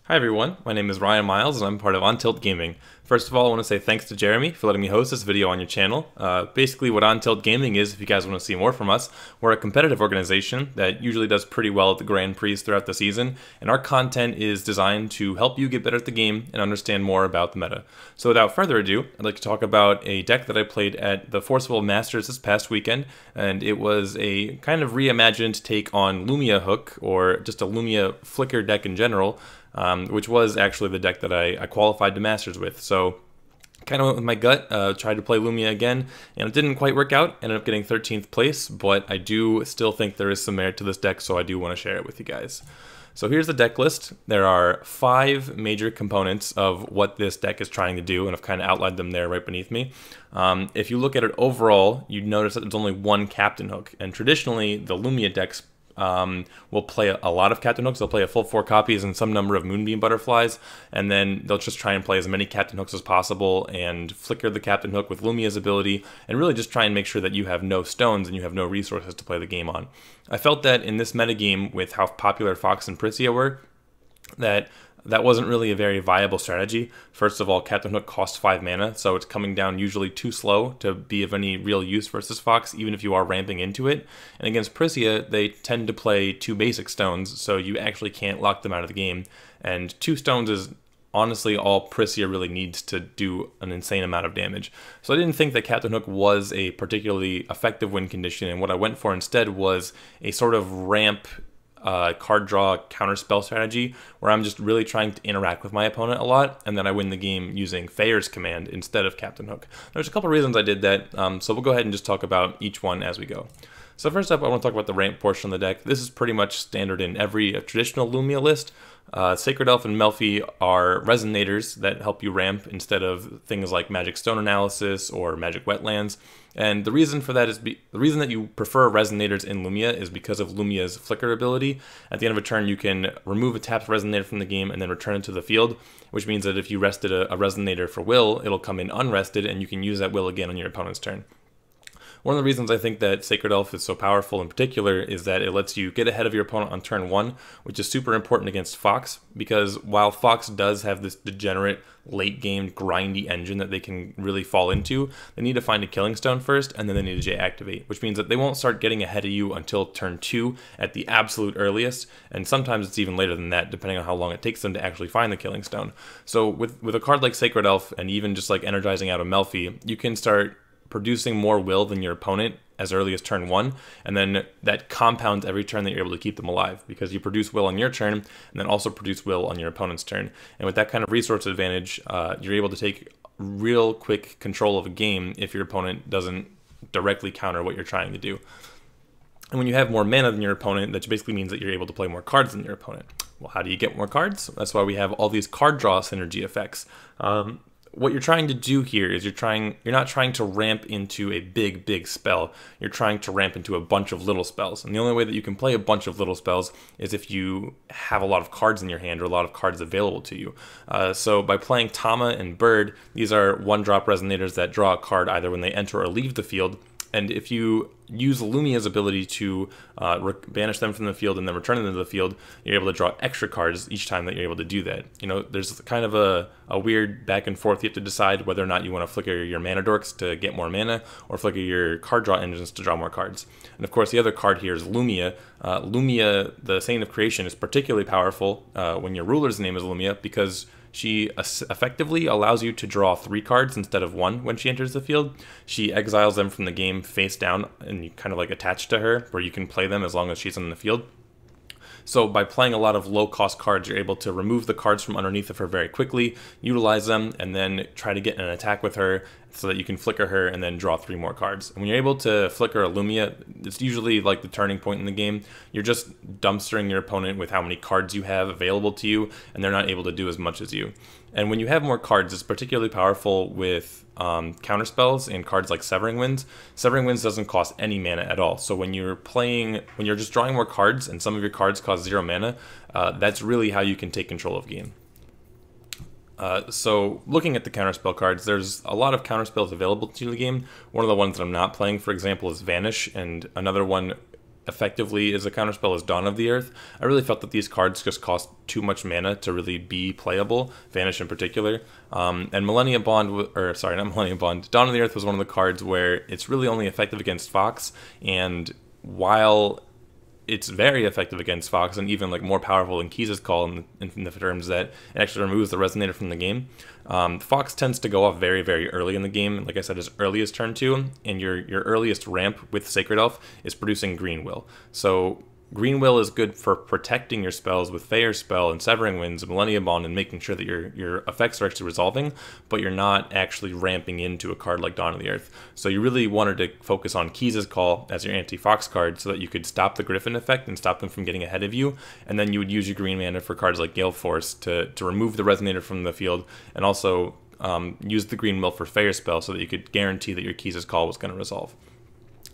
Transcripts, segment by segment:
Hi everyone, my name is Ryan Miles and I'm part of On Tilt Gaming. First of all, I want to say thanks to Jeremy for letting me host this video on your channel. Basically what On Tilt Gaming is, if you guys want to see more from us, we're a competitive organization that usually does pretty well at the Grand Prix throughout the season, and our content is designed to help you get better at the game and understand more about the meta. So without further ado, I'd like to talk about a deck that I played at the Forcible Masters this past weekend, and it was a kind of reimagined take on Lumia Hook, or just a Lumia Flicker deck in general, which was actually the deck that I qualified to Masters with. So kind of went with my gut, tried to play Lumia again, and it didn't quite work out. Ended up getting 13th place, but I do still think there is some merit to this deck, so I do want to share it with you guys. So here's the deck list. There are 5 major components of what this deck is trying to do, and I've kind of outlined them there right beneath me. If you look at it overall, you'd notice that there's only one Captain Hook, and traditionally the Lumia decks will play a lot of Captain Hooks. They'll play a full 4 copies and some number of Moonbeam Butterflies, and then they'll just try and play as many Captain Hooks as possible and flicker the Captain Hook with Lumia's ability, and really just try and make sure that you have no stones and you have no resources to play the game on. I felt that in this metagame, with how popular Fox and Prisia were, that wasn't really a very viable strategy. First of all, Captain Hook costs 5 mana, so it's coming down usually too slow to be of any real use versus Fox, even if you are ramping into it. And against Prisia, they tend to play 2 basic stones, so you actually can't lock them out of the game. And 2 stones is honestly all Prisia really needs to do an insane amount of damage. So I didn't think that Captain Hook was a particularly effective win condition, and what I went for instead was a sort of ramp card draw counter spell strategy where I'm just really trying to interact with my opponent a lot, and then I win the game using Feyer's command instead of Captain Hook. There's a couple reasons I did that, so we'll go ahead and just talk about each one as we go. So first up, I want to talk about the ramp portion of the deck. This is pretty much standard in every traditional Lumia list. Sacred Elf and Melfi are resonators that help you ramp instead of things like Magic Stone Analysis or Magic Wetlands. And the reason for that is the reason that you prefer resonators in Lumia is because of Lumia's flicker ability. At the end of a turn, you can remove a tapped resonator from the game and then return it to the field, which means that if you rested a resonator for will, it'll come in unrested and you can use that will again on your opponent's turn. One of the reasons I think that Sacred Elf is so powerful in particular is that it lets you get ahead of your opponent on turn 1, which is super important against Fox, because while Fox does have this degenerate late-game grindy engine that they can really fall into, they need to find a Killing Stone first, and then they need to J-activate, which means that they won't start getting ahead of you until turn 2 at the absolute earliest, and sometimes it's even later than that, depending on how long it takes them to actually find the Killing Stone. So with a card like Sacred Elf, and even just like energizing out a Melfi, you can start producing more will than your opponent as early as turn 1, and then that compounds every turn that you're able to keep them alive, because you produce will on your turn and then also produce will on your opponent's turn. And with that kind of resource advantage, you're able to take real quick control of a game if your opponent doesn't directly counter what you're trying to do. And when you have more mana than your opponent, that basically means that you're able to play more cards than your opponent. Well, how do you get more cards? That's why we have all these card draw synergy effects. What you're trying to do here is you're not trying to ramp into a big spell. You're trying to ramp into a bunch of little spells. And the only way that you can play a bunch of little spells is if you have a lot of cards in your hand or a lot of cards available to you. So by playing Tama and Bird, these are 1-drop resonators that draw a card either when they enter or leave the field. And if you use Lumia's ability to banish them from the field and then return them to the field, you're able to draw extra cards each time that you're able to do that. You know, there's kind of a weird back and forth. You have to decide whether or not you want to flicker your mana dorks to get more mana or flicker your card draw engines to draw more cards. And of course, the other card here is Lumia. Lumia, the Saint of Creation, is particularly powerful when your ruler's name is Lumia, because she effectively allows you to draw 3 cards instead of 1 when she enters the field. She exiles them from the game face down, and you kind of like attach to her, where you can play them as long as she's in the field. So by playing a lot of low-cost cards, you're able to remove the cards from underneath of her very quickly, utilize them, and then try to get an attack with her so that you can flicker her and then draw 3 more cards. And when you're able to flicker a Lumia, it's usually like the turning point in the game. You're just dumpstering your opponent with how many cards you have available to you, and they're not able to do as much as you. And when you have more cards, it's particularly powerful with counterspells and cards like Severing Winds. Severing Winds doesn't cost any mana at all. So when you're just drawing more cards and some of your cards cost 0 mana, that's really how you can take control of game. So looking at the counterspell cards, there's a lot of counterspells available to the game. One of the ones that I'm not playing, for example, is Vanish, and another one effectively as a counterspell as Dawn of the Earth. I really felt that these cards just cost too much mana to really be playable, Vanish in particular. And Millennium Bond, or sorry, not Millennium Bond, Dawn of the Earth was one of the cards where it's really only effective against Fox, and while it's very effective against Fox and even like more powerful than Keys' Call in the terms that it actually removes the Resonator from the game. Fox tends to go off very, very early in the game, like I said, as early as turn 2, and your earliest ramp with Sacred Elf is producing Green Will. So Green Will is good for protecting your spells with Fair Spell and Severing Winds and Millennium Bond and making sure that your effects are actually resolving, but you're not actually ramping into a card like Dawn of the Earth. So you really wanted to focus on Keys' Call as your anti-Fox card so that you could stop the Griffin effect and stop them from getting ahead of you, and then you would use your green mana for cards like Gale Force to remove the Resonator from the field, and also use the Green Will for Fair Spell so that you could guarantee that your Keys' Call was going to resolve.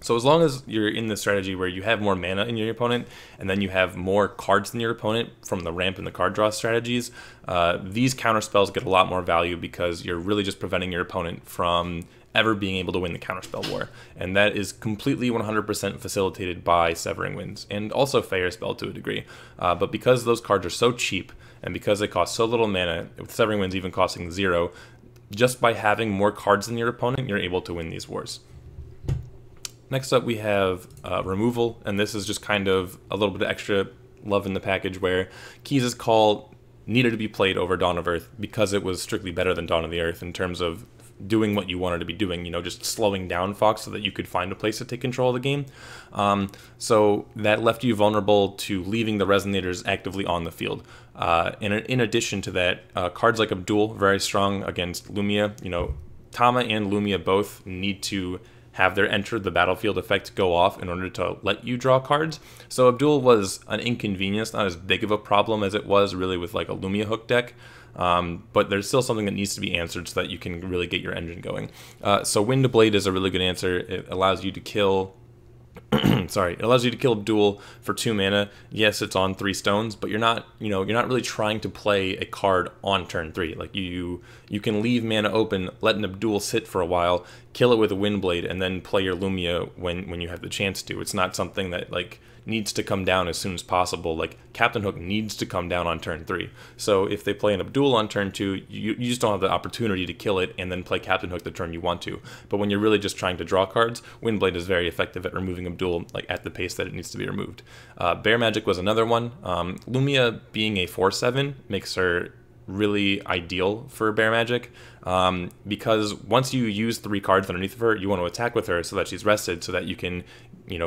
So as long as you're in the strategy where you have more mana in your opponent, and then you have more cards than your opponent from the ramp and the card draw strategies, these counter spells get a lot more value because you're really just preventing your opponent from ever being able to win the counterspell war. And that is completely 100% facilitated by Severing Winds, and also Fair Spell to a degree. But because those cards are so cheap, and because they cost so little mana, with Severing Winds even costing 0, just by having more cards than your opponent, you're able to win these wars. Next up we have removal, and this is just kind of a little bit of extra love in the package where Keys' Call needed to be played over Dawn of Earth because it was strictly better than Dawn of the Earth in terms of doing what you wanted to be doing, just slowing down Fox so that you could find a place to take control of the game. So that left you vulnerable to leaving the Resonators actively on the field. In addition to that, cards like Abdul, very strong against Lumia. Tama and Lumia both need to have their enter the battlefield effect go off in order to let you draw cards. So Abdul was an inconvenience, not as big of a problem as it was really with like a Lumia Hook deck. But there's still something that needs to be answered so that you can really get your engine going. So Wind Blade is a really good answer. It allows you to kill it allows you to kill Abdul for 2 mana. Yes, it's on 3 stones, but you're not really trying to play a card on turn 3. Like you can leave mana open, let an Abdul sit for a while, kill it with a Windblade, and then play your Lumia when you have the chance to. It's not something that like needs to come down as soon as possible. Like Captain Hook needs to come down on turn 3. So if they play an Abdul on turn 2, you just don't have the opportunity to kill it and then play Captain Hook the turn you want to. But when you're really just trying to draw cards, Windblade is very effective at removing Abdul like at the pace that it needs to be removed. Bear Magic was another one. Lumia being a 4/7 makes her really ideal for Bear Magic, because once you use 3 cards underneath of her, you want to attack with her so that she's rested, so that you can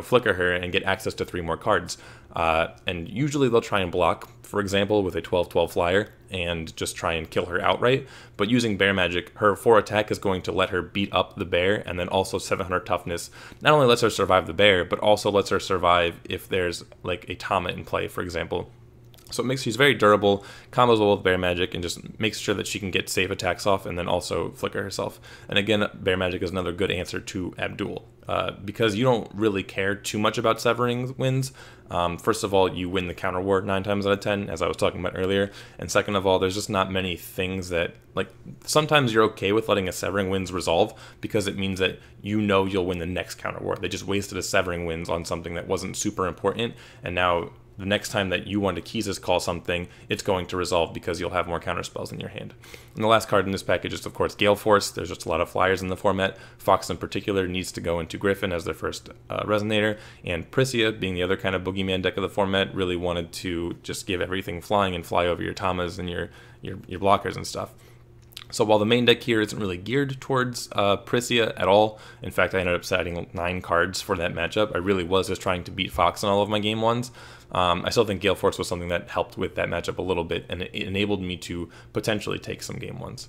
flicker her and get access to 3 more cards. And usually they'll try and block, for example, with a 12/12 flyer and just try and kill her outright. But using Bear Magic, her 4 attack is going to let her beat up the bear, and then also 700 toughness not only lets her survive the bear, but also lets her survive if there's like a Tama in play, for example. So it makes she's very durable, combos well with Bear Magic, and just makes sure that she can get safe attacks off and then also flicker herself. And again, Bear Magic is another good answer to Abdul, because you don't really care too much about Severing Winds. First of all, you win the counter war 9 times out of 10, as I was talking about earlier. And second of all, there's just not many things that, like, sometimes you're okay with letting a Severing Winds resolve because it means that you'll win the next counter war. They just wasted a Severing Winds on something that wasn't super important, and now the next time that you want to Keys' Call something, it's going to resolve because you'll have more counterspells in your hand. And the last card in this package is, of course, Gale Force. There's just a lot of flyers in the format. Fox in particular needs to go into Griffin as their first Resonator, and Priscia, being the other kind of boogeyman deck of the format, really wanted to just give everything flying and fly over your Tamas and your blockers and stuff. So while the main deck here isn't really geared towards Priscia at all, in fact I ended up setting 9 cards for that matchup. I really was just trying to beat Fox in all of my game ones. I still think Gale Force was something that helped with that matchup a little bit, and it enabled me to potentially take some game ones.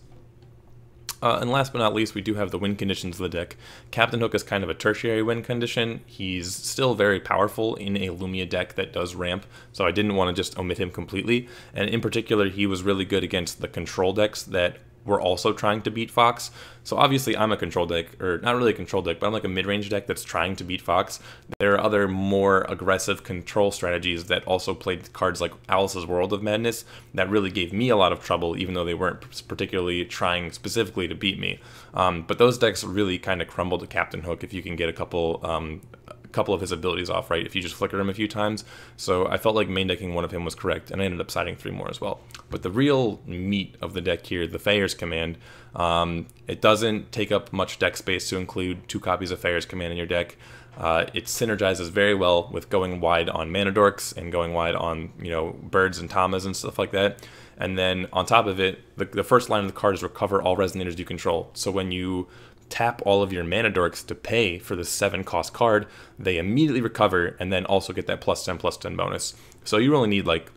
And last but not least, we do have the win conditions of the deck. Captain Hook is kind of a tertiary win condition. He's still very powerful in a Lumia deck that does ramp, so I didn't want to just omit him completely. And in particular, he was really good against the control decks that were also trying to beat Fox. So obviously I'm a control deck, or not really a control deck, but I'm like a mid-range deck that's trying to beat Fox. There are other more aggressive control strategies that also played cards like Alice's World of Madness that really gave me a lot of trouble, even though they weren't particularly trying specifically to beat me. But those decks really kind of crumble to Captain Hook if you can get a couple a couple of his abilities off, right, if you just flickered him a few times. So I felt like main decking one of him was correct, and I ended up siding 3 more as well. But the real meat of the deck here, the Feyer's Command, it doesn't take up much deck space to include 2 copies of Feyer's Command in your deck. It synergizes very well with going wide on Mana Dorks and going wide on, you know, Birds and Tamas and stuff like that. And then on top of it, the first line of the card is recover all Resonators you control. So when you tap all of your Mana Dorks to pay for the 7-cost card, they immediately recover and then also get that +10/+10 bonus. So you only need like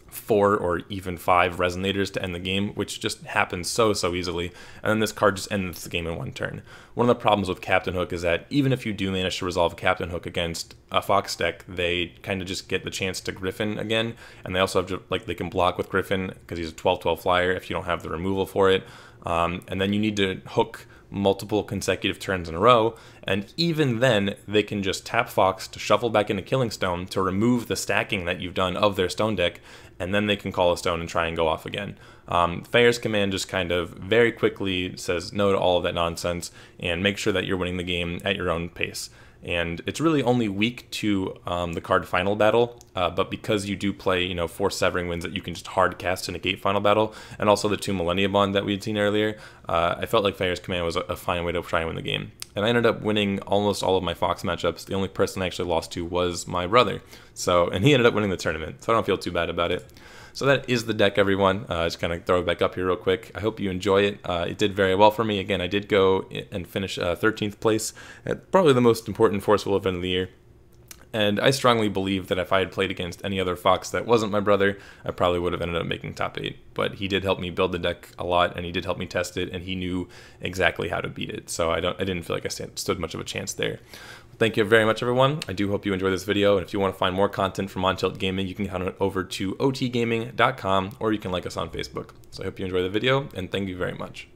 4 or even 5 Resonators to end the game, which just happens so easily, and then this card just ends the game in 1 turn. One of the problems with Captain Hook is that even if you do manage to resolve Captain Hook against a Fox deck, they kind of just get the chance to Griffin again, and they also have to, like, they can block with Griffin because he's a 12/12 flyer if you don't have the removal for it, and then you need to hook multiple consecutive turns in a row, and even then they can just tap Fox to shuffle back into Killing Stone to remove the stacking that you've done of their stone deck, and then they can call a stone and try and go off again. Feyer's Command just kind of very quickly says no to all of that nonsense and make sure that you're winning the game at your own pace. And it's really only weak to the card Final Battle, but because you do play, you know, 4 Severing Winds that you can just hard cast to negate Final Battle, and also the 2 Millennia Bond that we had seen earlier, I felt like Feyer's Command was a fine way to try and win the game. And I ended up winning almost all of my Fox matchups. The only person I actually lost to was my brother. And he ended up winning the tournament, so I don't feel too bad about it. So that is the deck, everyone. Just kind of throw it back up here real quick. I hope you enjoy it. It did very well for me. Again, I did go and finish 13th place at probably the most important forceful event of the year. And I strongly believe that if I had played against any other Fox that wasn't my brother, I probably would have ended up making top 8. But he did help me build the deck a lot, and he did help me test it, and he knew exactly how to beat it. So I didn't feel like I stood much of a chance there. Thank you very much, everyone. I do hope you enjoy this video, and if you want to find more content from On Tilt Gaming, you can head on over to otgaming.com, or you can like us on Facebook. So I hope you enjoy the video, and thank you very much.